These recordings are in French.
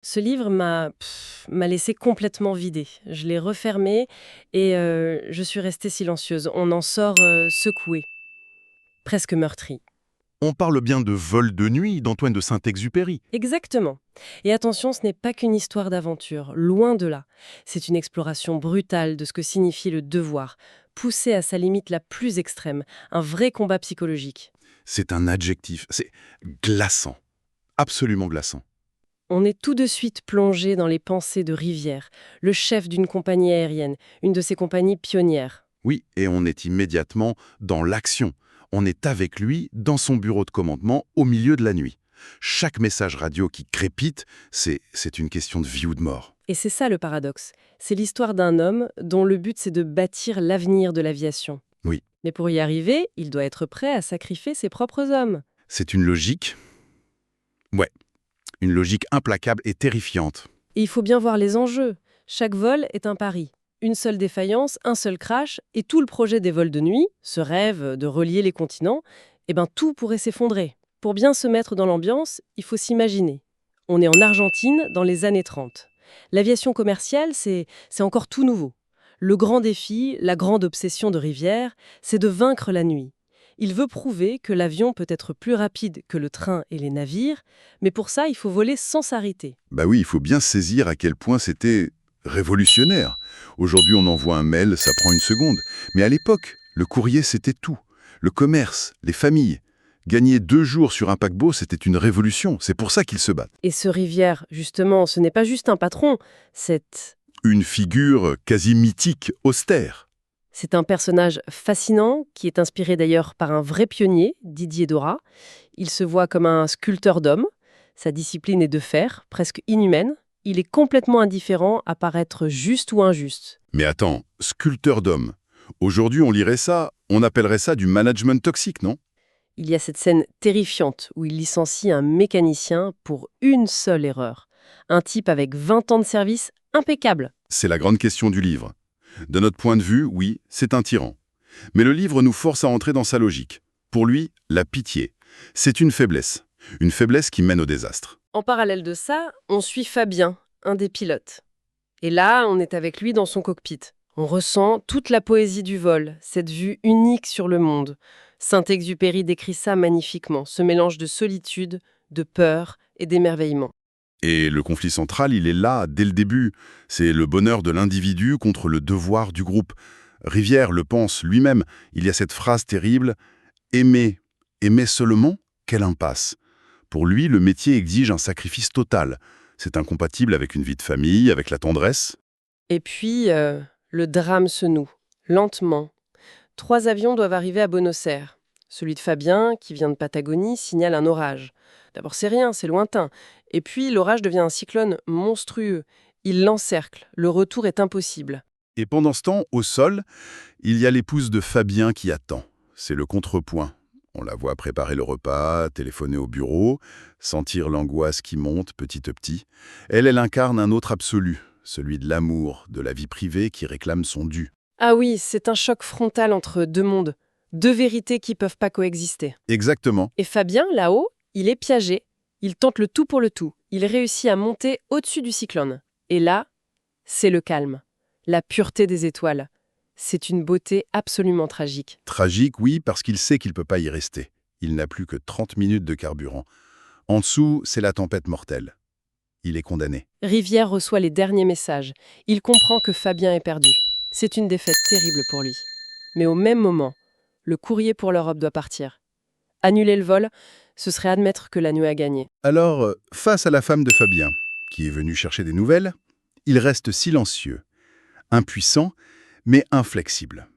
Ce livre m'a laissé complètement vidée. Je l'ai refermé et je suis restée silencieuse. On en sort secoué, presque meurtri. On parle bien de Vol de nuit d'Antoine de Saint-Exupéry. Exactement. Et attention, ce n'est pas qu'une histoire d'aventure, loin de là. C'est une exploration brutale de ce que signifie le devoir, poussé à sa limite la plus extrême, un vrai combat psychologique. C'est un adjectif, c'est glaçant, absolument glaçant. On est tout de suite plongé dans les pensées de Rivière, le chef d'une compagnie aérienne, une de ces compagnies pionnières. Oui, et on est immédiatement dans l'action. On est avec lui, dans son bureau de commandement, au milieu de la nuit. Chaque message radio qui crépite, c'est une question de vie ou de mort. Et c'est ça le paradoxe. C'est l'histoire d'un homme dont le but c'est de bâtir l'avenir de l'aviation. Oui, Mais pour y arriver, il doit être prêt à sacrifier ses propres hommes. c'est une logique, ouais, une logique implacable et terrifiante. Et il faut bien voir les enjeux. Chaque vol est un pari. Une seule défaillance, un seul crash, et tout le projet des vols de nuit, ce rêve de relier les continents, tout pourrait s'effondrer. Pour bien se mettre dans l'ambiance, il faut s'imaginer. On est en Argentine dans les années 30. L'aviation commerciale, c'est encore tout nouveau. Le grand défi, la grande obsession de Rivière, c'est de vaincre la nuit. Il veut prouver que l'avion peut être plus rapide que le train et les navires, mais pour ça, il faut voler sans s'arrêter. Bah oui, il faut bien saisir à quel point c'était révolutionnaire. Aujourd'hui, on envoie un mail, ça prend une seconde. Mais à l'époque, le courrier, c'était tout. Le commerce, les familles. Gagner 2 jours sur un paquebot, c'était une révolution. C'est pour ça qu'ils se battent. Et ce Rivière, justement, ce n'est pas juste un patron, Une figure quasi mythique, austère. c'est un personnage fascinant qui est inspiré d'ailleurs par un vrai pionnier, Didier Dora. Il se voit comme un sculpteur d'hommes. Sa discipline est de fer, presque inhumaine. Il est complètement indifférent à paraître juste ou injuste. Mais attends, sculpteur d'hommes. Aujourd'hui, on lirait ça, on appellerait ça du management toxique, non? Il y a cette scène terrifiante où il licencie un mécanicien pour une seule erreur. Un type avec 20 ans de service impeccable. C'est la grande question du livre. De notre point de vue, oui, c'est un tyran. Mais le livre nous force à entrer dans sa logique. Pour lui, la pitié, c'est une faiblesse. Une faiblesse qui mène au désastre. En parallèle de ça, on suit Fabien, un des pilotes. Et là, on est avec lui dans son cockpit. On ressent toute la poésie du vol, cette vue unique sur le monde. Saint-Exupéry décrit ça magnifiquement, ce mélange de solitude, de peur et d'émerveillement. Et le conflit central, il est là, dès le début. C'est le bonheur de l'individu contre le devoir du groupe. Rivière le pense lui-même. Il y a cette phrase terrible « Aimer, aimer seulement, quelle impasse !» Pour lui, le métier exige un sacrifice total. C'est incompatible avec une vie de famille, avec la tendresse. Et puis, le drame se noue, lentement. 3 avions doivent arriver à Buenos Aires. Celui de Fabien, qui vient de Patagonie, signale un orage. D'abord, c'est rien, c'est lointain. Et puis, l'orage devient un cyclone monstrueux. Il l'encercle. Le retour est impossible. Et pendant ce temps, au sol, il y a l'épouse de Fabien qui attend. C'est le contrepoint. On la voit préparer le repas, téléphoner au bureau, sentir l'angoisse qui monte petit à petit. Elle incarne un autre absolu, celui de l'amour, de la vie privée qui réclame son dû. Ah oui, c'est un choc frontal entre deux mondes. Deux vérités qui peuvent pas coexister. Exactement. Et Fabien, là-haut, il est piégé. Il tente le tout pour le tout. Il réussit à monter au-dessus du cyclone. Et là, c'est le calme. La pureté des étoiles. C'est une beauté absolument tragique. Tragique, oui, parce qu'il sait qu'il ne peut pas y rester. Il n'a plus que 30 minutes de carburant. En dessous, c'est la tempête mortelle. Il est condamné. Rivière reçoit les derniers messages. Il comprend que Fabien est perdu. C'est une défaite terrible pour lui. Mais au même moment, le courrier pour l'Europe doit partir. Annuler le vol, ce serait admettre que la nuit a gagné. Alors, face à la femme de Fabien, qui est venue chercher des nouvelles, il reste silencieux, impuissant, mais inflexible.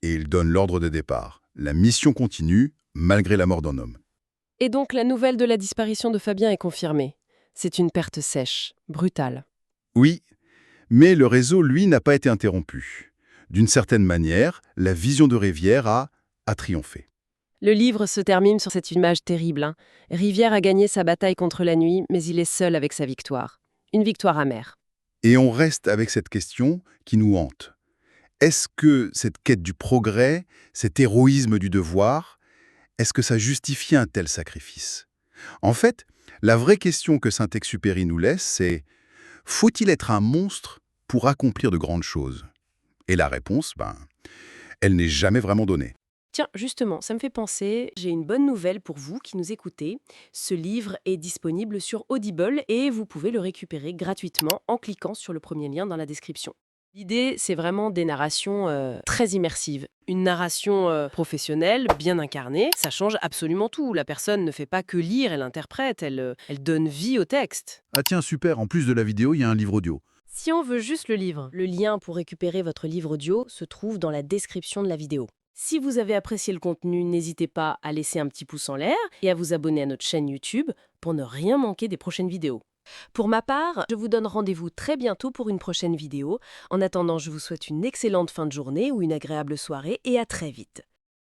Et il donne l'ordre de départ. La mission continue, malgré la mort d'un homme. Et donc la nouvelle de la disparition de Fabien est confirmée. C'est une perte sèche, brutale. Oui, mais le réseau, lui, n'a pas été interrompu. D'une certaine manière, la vision de Rivière a triomphé. Le livre se termine sur cette image terrible. Rivière a gagné sa bataille contre la nuit, mais il est seul avec sa victoire. Une victoire amère. Et on reste avec cette question qui nous hante. Est-ce que cette quête du progrès, cet héroïsme du devoir, est-ce que ça justifie un tel sacrifice? En fait, La vraie question que Saint-Exupéry nous laisse, c'est faut-il être un monstre pour accomplir de grandes choses? Et la réponse, elle n'est jamais vraiment donnée. Tiens, justement, ça me fait penser, j'ai une bonne nouvelle pour vous qui nous écoutez. Ce livre est disponible sur Audible et vous pouvez le récupérer gratuitement en cliquant sur le premier lien dans la description. L'idée, c'est vraiment des narrations très immersives. Une narration professionnelle, bien incarnée, ça change absolument tout. La personne ne fait pas que lire, elle interprète, elle donne vie au texte. Ah tiens, super, en plus de la vidéo, il y a un livre audio. Si on veut juste le livre, le lien pour récupérer votre livre audio se trouve dans la description de la vidéo. Si vous avez apprécié le contenu, n'hésitez pas à laisser un petit pouce en l'air et à vous abonner à notre chaîne YouTube pour ne rien manquer des prochaines vidéos. Pour ma part, je vous donne rendez-vous très bientôt pour une prochaine vidéo. En attendant, je vous souhaite une excellente fin de journée ou une agréable soirée et à très vite.